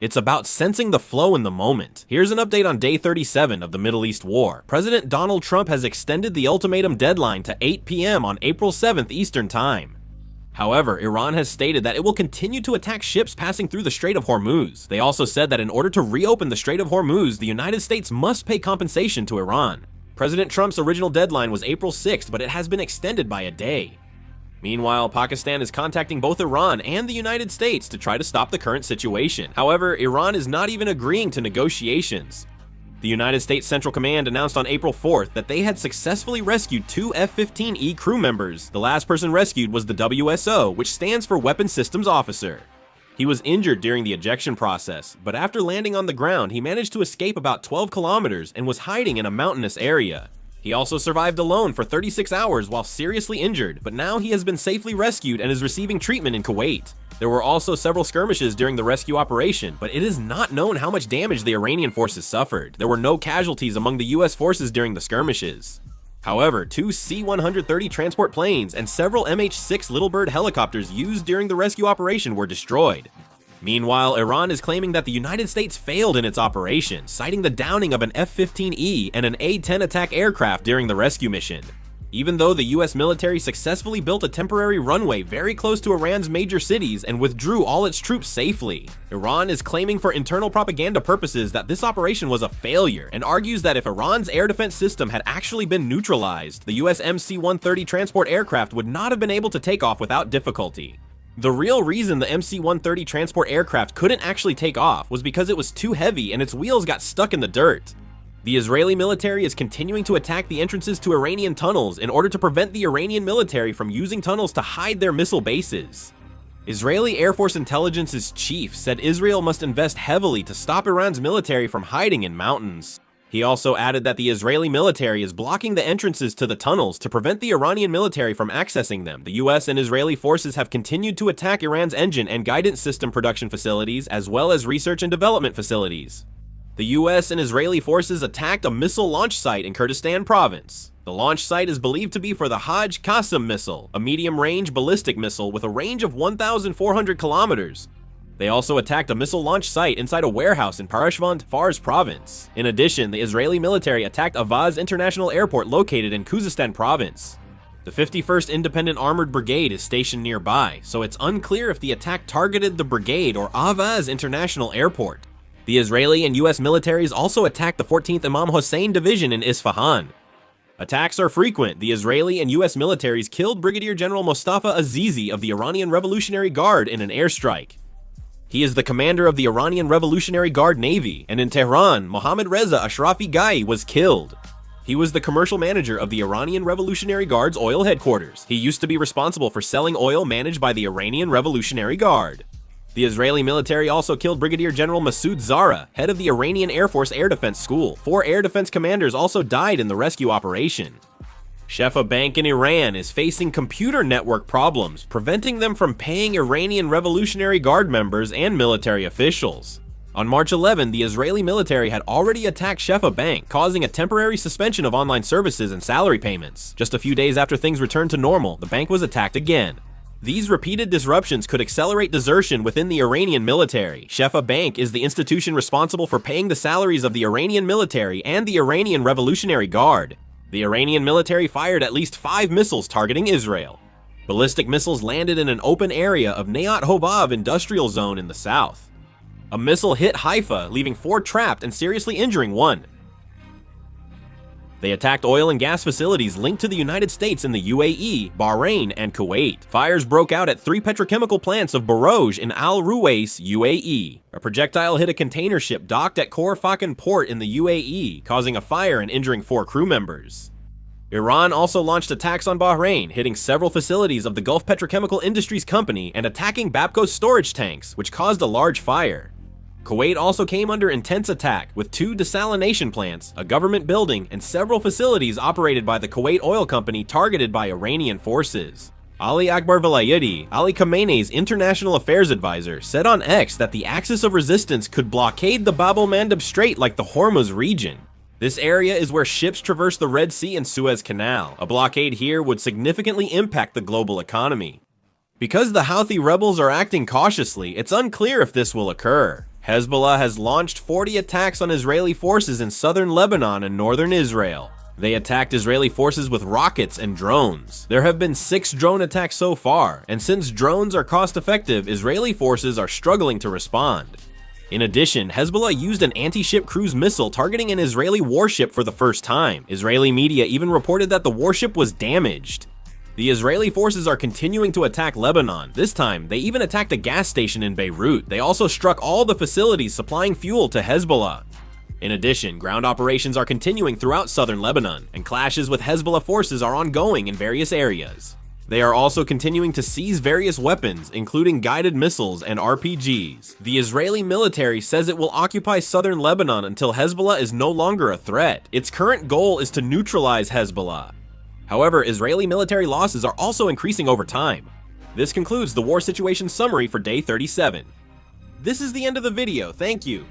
It's about sensing the flow in the moment. Here's an update on day 37 of the Middle East war. President Donald Trump has extended the ultimatum deadline to 8 p.m. on April 7th Eastern Time. However, Iran has stated that it will continue to attack ships passing through the Strait of Hormuz. They also said that in order to reopen the Strait of Hormuz, the United States must pay compensation to Iran. President Trump's original deadline was April 6th, but it has been extended by a day. Meanwhile, Pakistan is contacting both Iran and the United States to try to stop the current situation. However, Iran is not even agreeing to negotiations. The United States Central Command announced on April 4th that they had successfully rescued 2 F-15E crew members. The last person rescued was the WSO, which stands for Weapons Systems Officer. He was injured during the ejection process, but after landing on the ground, he managed to escape about 12 kilometers and was hiding in a mountainous area. He also survived alone for 36 hours while seriously injured, but now he has been safely rescued and is receiving treatment in Kuwait. There were also several skirmishes during the rescue operation, but it is not known how much damage the Iranian forces suffered. There were no casualties among the US forces during the skirmishes. However, 2 C-130 transport planes and several MH-6 Little Bird helicopters used during the rescue operation were destroyed. Meanwhile, Iran is claiming that the United States failed in its operation, citing the downing of an F-15E and an A-10 attack aircraft during the rescue mission. Even though the US military successfully built a temporary runway very close to Iran's major cities and withdrew all its troops safely, Iran is claiming for internal propaganda purposes that this operation was a failure and argues that if Iran's air defense system had actually been neutralized, the US MC-130 transport aircraft would not have been able to take off without difficulty. The real reason the MC-130 transport aircraft couldn't actually take off was because it was too heavy and its wheels got stuck in the dirt. The Israeli military is continuing to attack the entrances to Iranian tunnels in order to prevent the Iranian military from using tunnels to hide their missile bases. Israeli Air Force Intelligence's chief said Israel must invest heavily to stop Iran's military from hiding in mountains. He also added that the Israeli military is blocking the entrances to the tunnels to prevent the Iranian military from accessing them. The US and Israeli forces have continued to attack Iran's engine and guidance system production facilities, as well as research and development facilities. The US and Israeli forces attacked a missile launch site in Kurdistan province. The launch site is believed to be for the Hajj Qassam missile, a medium-range ballistic missile with a range of 1,400 kilometers. They also attacked a missile launch site inside a warehouse in Parashvand, Fars province. In addition, the Israeli military attacked Avaz International Airport located in Khuzestan province. The 51st Independent Armored Brigade is stationed nearby, so it's unclear if the attack targeted the brigade or Avaz International Airport. The Israeli and US militaries also attacked the 14th Imam Hussein Division in Isfahan. Attacks are frequent. The Israeli and US militaries killed Brigadier General Mostafa Azizi of the Iranian Revolutionary Guard in an airstrike. He is the commander of the Iranian Revolutionary Guard Navy, and in Tehran, Mohammad Reza Ashrafi Ghai was killed. He was the commercial manager of the Iranian Revolutionary Guard's oil headquarters. He used to be responsible for selling oil managed by the Iranian Revolutionary Guard. The Israeli military also killed Brigadier General Masoud Zara, head of the Iranian Air Force Air Defense School. 4 air defense commanders also died in the rescue operation. Shefa Bank in Iran is facing computer network problems, preventing them from paying Iranian Revolutionary Guard members and military officials. On March 11, the Israeli military had already attacked Shefa Bank, causing a temporary suspension of online services and salary payments. Just a few days after things returned to normal, the bank was attacked again. These repeated disruptions could accelerate desertion within the Iranian military. Shefa Bank is the institution responsible for paying the salaries of the Iranian military and the Iranian Revolutionary Guard. The Iranian military fired at least 5 missiles targeting Israel. Ballistic missiles landed in an open area of Neyat Hovav industrial zone in the south. A missile hit Haifa, leaving 4 trapped and seriously injuring 1. They attacked oil and gas facilities linked to the United States in the UAE, Bahrain, and Kuwait. Fires broke out at 3 petrochemical plants of Baroj in Al Ruwais, UAE. A projectile hit a container ship docked at Khor Fakkan port in the UAE, causing a fire and injuring 4 crew members. Iran also launched attacks on Bahrain, hitting several facilities of the Gulf Petrochemical Industries Company and attacking Babco's storage tanks, which caused a large fire. Kuwait also came under intense attack, with 2 desalination plants, a government building, and several facilities operated by the Kuwait Oil Company targeted by Iranian forces. Ali Akbar Velayati, Ali Khamenei's international affairs advisor, said on X that the axis of resistance could blockade the Bab-el-Mandeb Strait like the Hormuz region. This area is where ships traverse the Red Sea and Suez Canal. A blockade here would significantly impact the global economy. Because the Houthi rebels are acting cautiously, it's unclear if this will occur. Hezbollah has launched 40 attacks on Israeli forces in southern Lebanon and northern Israel. They attacked Israeli forces with rockets and drones. There have been 6 drone attacks so far, and since drones are cost-effective, Israeli forces are struggling to respond. In addition, Hezbollah used an anti-ship cruise missile targeting an Israeli warship for the first time. Israeli media even reported that the warship was damaged. The Israeli forces are continuing to attack Lebanon. This time, they even attacked a gas station in Beirut. They also struck all the facilities supplying fuel to Hezbollah. In addition, ground operations are continuing throughout southern Lebanon, and clashes with Hezbollah forces are ongoing in various areas. They are also continuing to seize various weapons, including guided missiles and RPGs. The Israeli military says it will occupy southern Lebanon until Hezbollah is no longer a threat. Its current goal is to neutralize Hezbollah. However, Israeli military losses are also increasing over time. This concludes the war situation summary for day 37. This is the end of the video, thank you.